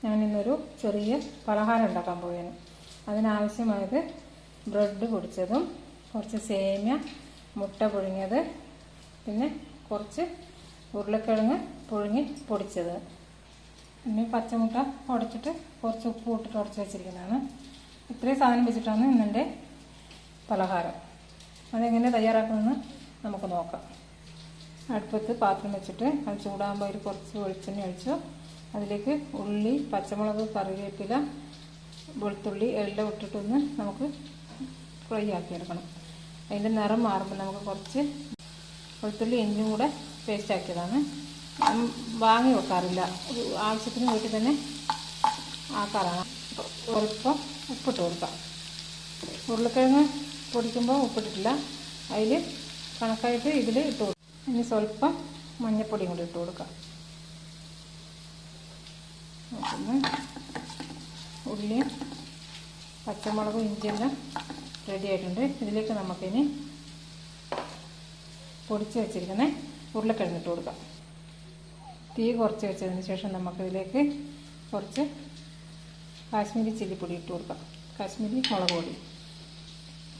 ഞാനിന്നൊരു ചെറിയ പലഹാരം ഉണ്ടാക്കാൻ പോവുകയാണ്. അതിനാവശ്യമായത് ബ്രെഡ് പൊടിച്ചതും കുറച്ച് സേമിയ, മുട്ട പുഴുങ്ങിയത്, പിന്നെ കുറച്ച് ഉരുളക്കിഴങ്ങ് പുഴുങ്ങി പൊടിച്ചത്, പിന്നെ പച്ചമുട്ട ഉടച്ചിട്ട് കുറച്ച് ഉപ്പ് ഇട്ടിട്ട് ഉടച്ച് വെച്ചിരിക്കുന്നതാണ്. ഇത്രയും സാധനം വെച്ചിട്ടാണ് ഇന്നെൻ്റെ പലഹാരം. അതെങ്ങനെ തയ്യാറാക്കുമെന്ന് നമുക്ക് നോക്കാം. അടുപ്പത്ത് പാത്രം വെച്ചിട്ട് അത് ചൂടാകുമ്പോൾ അതിൽ കുറച്ച് വെളിച്ചെണ്ണ ഒഴിച്ചു അതിലേക്ക് ഉള്ളി, പച്ചമുളക്, കറിവേപ്പില, വെളുത്തുള്ളി എല്ലാം ഇട്ടിട്ടൊന്ന് നമുക്ക് ഫ്രൈ ആക്കിയെടുക്കണം. അതിൻ്റെ നിറം മാറുമ്പോൾ നമുക്ക് കുറച്ച് വെളുത്തുള്ളി ഇഞ്ചിയും കൂടെ പേസ്റ്റ് ആക്കിയതാണ്. വാങ്ങി വെക്കാറില്ല, ആവശ്യത്തിന് വീട്ടിൽ തന്നെ ആക്കാറാണ്. സ്വല്പം ഉപ്പിട്ട് കൊടുക്കാം. ഉരുളക്കിഴങ്ങ് പൊടിക്കുമ്പോൾ ഉപ്പിട്ടിട്ടില്ല, അതിൽ കണക്കായിട്ട് ഇതിൽ ഇട്ട് കൊടുക്കാം. ഇനി സ്വല്പം മഞ്ഞൾപ്പൊടിയും കൂടി ഇട്ട് കൊടുക്കാം. പിന്നെ ഉള്ളിയും പച്ചമുളകും ഇഞ്ചിയെല്ലാം റെഡി ആയിട്ടുണ്ട്. ഇതിലേക്ക് നമുക്കിനി പൊടിച്ച് വെച്ചിരിക്കുന്ന ഉരുളക്കിഴങ്ങ് ഇട്ട് കൊടുക്കാം. തീ കുറച്ച് വെച്ചതിന് ശേഷം നമുക്കിതിലേക്ക് കുറച്ച് കാശ്മീരി ചില്ലിപ്പൊടി ഇട്ട് കൊടുക്കാം. കാശ്മീരി മുളക് പൊടി,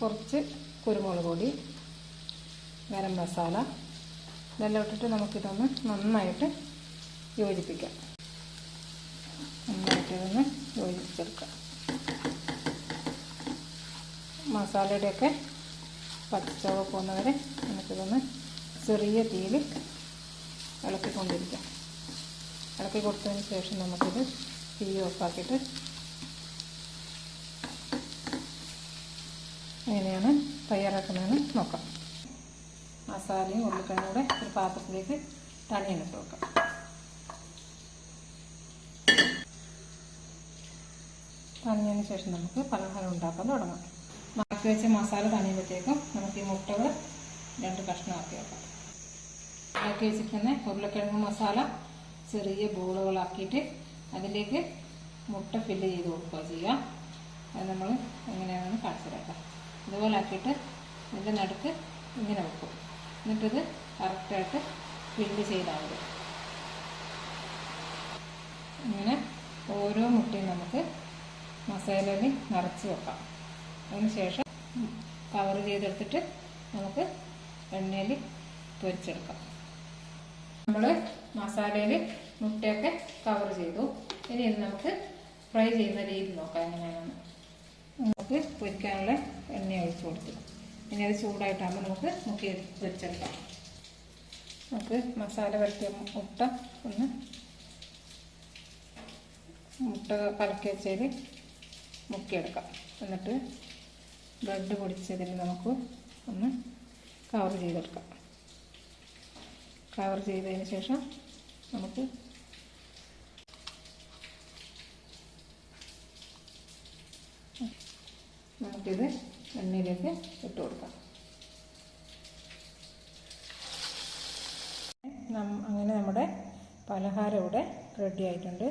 കുറച്ച് കുരുമുളക് പൊടി, ഗരം മസാല, ഇതെല്ലാം ഇട്ടിട്ട് നമുക്കിതൊന്ന് നന്നായിട്ട് യോജിപ്പിക്കാം. നന്നായിട്ട് ഇതൊന്ന് യോജിപ്പിച്ചെടുക്കാം. മസാലയുടെയൊക്കെ പച്ചച്ചവ പോകുന്നവരെ നമുക്കിതൊന്ന് ചെറിയ തീയിൽ ഇളക്കിക്കൊണ്ടിരിക്കാം. ഇളക്കി കൊടുത്തതിന് ശേഷം നമുക്കിത് തീ ഓഫാക്കിയിട്ട് എങ്ങനെയാണ് തയ്യാറാക്കുന്നതെന്ന് നോക്കാം. മസാലയും ഉരുളക്കിഴങ്ങും കൂടെ ഒരു പാത്രത്തിലേക്ക് തണിയിലിട്ട് വെക്കാം. തണിഞ്ഞതിന് ശേഷം നമുക്ക് പലഹാരം ഉണ്ടാക്കാൻ തുടങ്ങാം. മാറ്റി വെച്ച മസാല തണിയുമ്പോഴത്തേക്കും നമുക്ക് ഈ മുട്ടകൾ 2 കഷ്ണമാക്കി വെക്കാം. ആക്കി വെച്ചിരിക്കുന്ന ഉരുളക്കിഴങ്ങ് മസാല ചെറിയ ബോളുകളാക്കിയിട്ട് അതിലേക്ക് മുട്ട ഫില്ല് ചെയ്ത് കൊടുക്കുക ചെയ്യാം. അത് നമ്മൾ എങ്ങനെയാണെന്ന് കാണിച്ചു തരാം. ഇതുപോലെ ആക്കിയിട്ട് ഇതിൻ്റെ നടുക്ക് ഇങ്ങനെ വെക്കും. എന്നിട്ടിത് കറക്റ്റായിട്ട് ഫില്ല് ചെയ്താൽ മതി. ഇങ്ങനെ ഓരോ മുട്ടയും നമുക്ക് മസാലയിൽ നിറച്ച് വെക്കാം. അതിന് ശേഷം കവർ ചെയ്തെടുത്തിട്ട് നമുക്ക് എണ്ണയിൽ പൊരിച്ചെടുക്കാം. നമ്മൾ മസാലയിൽ മുട്ടയൊക്കെ കവർ ചെയ്തു. ഇനി ഇത് നമുക്ക് ഫ്രൈ ചെയ്യുന്ന രീതി നോക്കാം എങ്ങനെയാണ്. നമുക്ക് പൊരിക്കാനുള്ള എണ്ണ ഒഴിച്ച് കൊടുത്തു. ഇനി അത് ചൂടായിട്ടാകുമ്പോൾ നമുക്ക് മുക്കി പൊരിച്ചെടുക്കാം. നമുക്ക് മസാല വരട്ടിയ മുട്ട കലക്കി വെച്ചതിൽ മുക്കിയെടുക്കാം. എന്നിട്ട് ബ്രെഡ് പൊടിച്ചതിൽ നമുക്ക് ഒന്ന് കവർ ചെയ്തെടുക്കാം. കവർ ചെയ്തതിന് ശേഷം നമുക്കിത് എണ്ണയിലേക്ക് ഇട്ട് കൊടുക്കാം. അങ്ങനെ നമ്മുടെ പലഹാരം ഇവിടെ റെഡി ആയിട്ടുണ്ട്.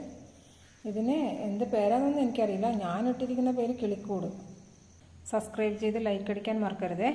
ഇതിന് എന്ത് പേരാണെന്നൊന്നും എനിക്കറിയില്ല. ഞാൻ ഇട്ടിരിക്കുന്ന പേര് കിളിക്കൂട്. സബ്സ്ക്രൈബ് ചെയ്ത് ലൈക്ക് അടിക്കാൻ മറക്കരുതേ.